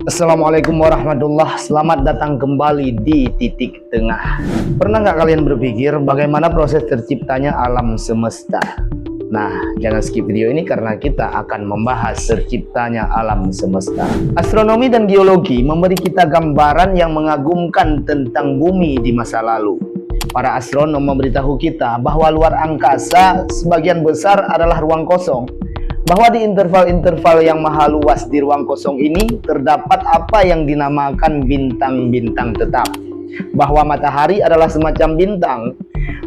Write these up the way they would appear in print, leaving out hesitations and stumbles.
Assalamualaikum warahmatullah. Selamat datang kembali di Titik Tengah. Pernah nggak kalian berpikir bagaimana proses terciptanya alam semesta? Nah, jangan skip video ini karena kita akan membahas terciptanya alam semesta. Astronomi dan geologi memberi kita gambaran yang mengagumkan tentang bumi di masa lalu. Para astronom memberitahu kita bahwa luar angkasa sebagian besar adalah ruang kosong, bahwa di interval-interval yang maha luas di ruang kosong ini terdapat apa yang dinamakan bintang-bintang tetap, bahwa matahari adalah semacam bintang,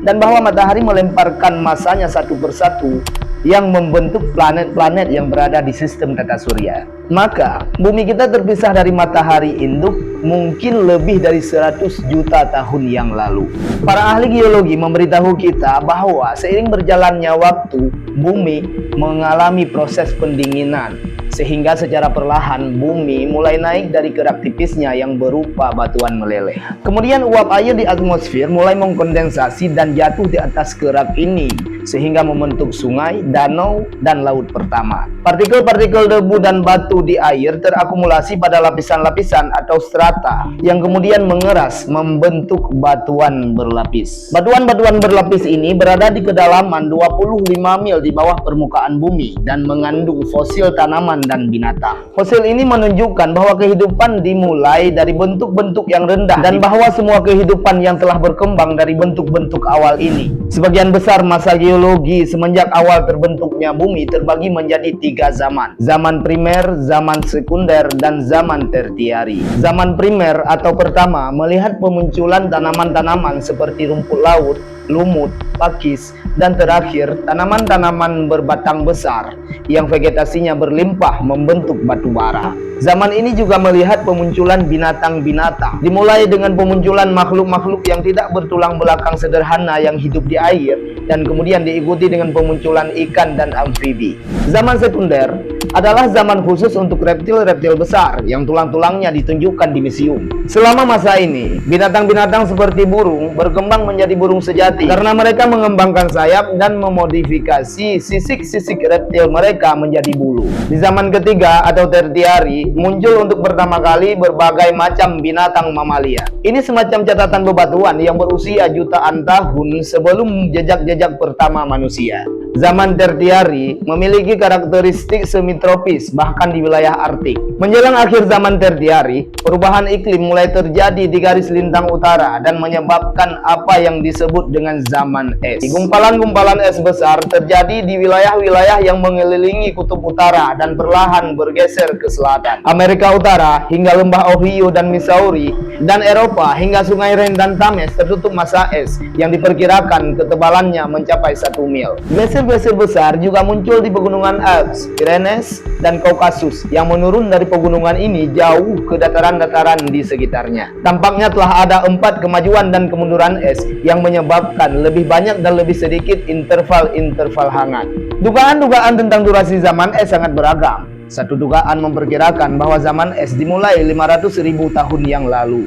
dan bahwa matahari melemparkan masanya satu persatu yang membentuk planet-planet yang berada di sistem tata surya. Maka bumi kita terpisah dari matahari induk mungkin lebih dari 100 juta tahun yang lalu. Para ahli geologi memberitahu kita bahwa seiring berjalannya waktu, bumi mengalami proses pendinginan, sehingga secara perlahan bumi mulai naik dari kerak tipisnya yang berupa batuan meleleh. Kemudian uap air di atmosfer mulai mengkondensasi dan jatuh di atas kerak ini, sehingga membentuk sungai, danau, dan laut pertama. Partikel-partikel debu dan batu di air terakumulasi pada lapisan-lapisan atau strata yang kemudian mengeras membentuk batuan berlapis. Batuan-batuan berlapis ini berada di kedalaman 25 mil di bawah permukaan bumi dan mengandung fosil tanaman dan binatang. Fosil ini menunjukkan bahwa kehidupan dimulai dari bentuk-bentuk yang rendah dan bahwa semua kehidupan yang telah berkembang dari bentuk-bentuk awal ini. Sebagian besar masa geologi semenjak awal terbentuknya bumi terbagi menjadi 3 zaman. Zaman primer, zaman sekunder, dan zaman tertiari. Zaman primer atau pertama melihat pemunculan tanaman-tanaman seperti rumput laut, lumut, pakis, dan terakhir tanaman-tanaman berbatang besar yang vegetasinya berlimpah membentuk batu bara. Zaman ini juga melihat pemunculan binatang-binatang, dimulai dengan pemunculan makhluk-makhluk yang tidak bertulang belakang sederhana yang hidup di air, dan kemudian diikuti dengan pemunculan ikan dan amfibi. Zaman sekunder adalah zaman khusus untuk reptil-reptil besar yang tulang-tulangnya ditunjukkan di museum. Selama masa ini, binatang-binatang seperti burung berkembang menjadi burung sejati karena mereka mengembangkan sayap dan memodifikasi sisik-sisik reptil mereka menjadi bulu. Di zaman ketiga atau tertiari, muncul untuk pertama kali berbagai macam binatang mamalia. Ini semacam catatan bebatuan yang berusia jutaan tahun sebelum jejak-jejak pertama manusia. Zaman tertiari memiliki karakteristik semitropis bahkan di wilayah Arktik. Menjelang akhir zaman tertiari, perubahan iklim mulai terjadi di garis lintang utara dan menyebabkan apa yang disebut dengan zaman es. Gumpalan-gumpalan es besar terjadi di wilayah-wilayah yang mengelilingi kutub utara dan perlahan bergeser ke selatan. Amerika Utara hingga lembah Ohio dan Missouri, dan Eropa hingga sungai Rhine dan Thames tertutup masa es yang diperkirakan ketebalannya mencapai 1 mil. Glacier besar juga muncul di pegunungan Alps, Pyrenees, dan Kaukasus yang menurun dari pegunungan ini jauh ke dataran-dataran di sekitarnya. Tampaknya telah ada 4 kemajuan dan kemunduran es yang menyebabkan lebih banyak dan lebih sedikit interval-interval hangat. Dugaan-dugaan tentang durasi zaman es sangat beragam. Satu dugaan memperkirakan bahwa zaman es dimulai 500.000 tahun yang lalu.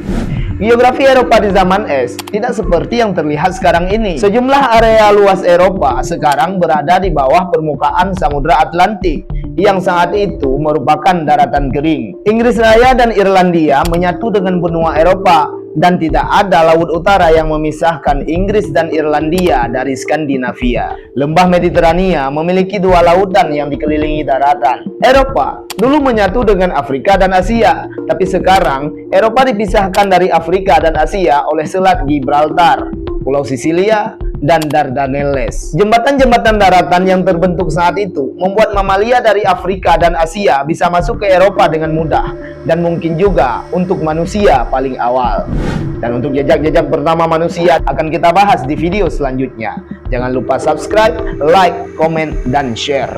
Geografi Eropa di zaman es tidak seperti yang terlihat sekarang ini. Sejumlah area luas Eropa sekarang berada di bawah permukaan Samudra Atlantik yang saat itu merupakan daratan kering. Inggris Raya dan Irlandia menyatu dengan benua Eropa, dan tidak ada laut utara yang memisahkan Inggris dan Irlandia dari Skandinavia. Lembah Mediterania memiliki 2 lautan yang dikelilingi daratan. Eropa dulu menyatu dengan Afrika dan Asia, tapi sekarang Eropa dipisahkan dari Afrika dan Asia oleh Selat Gibraltar, Pulau Sisilia, dan Dardanelles. Jembatan-jembatan daratan yang terbentuk saat itu membuat mamalia dari Afrika dan Asia bisa masuk ke Eropa dengan mudah, dan mungkin juga untuk manusia paling awal. Dan untuk jejak-jejak pertama manusia akan kita bahas di video selanjutnya. Jangan lupa subscribe, like, komen, dan share.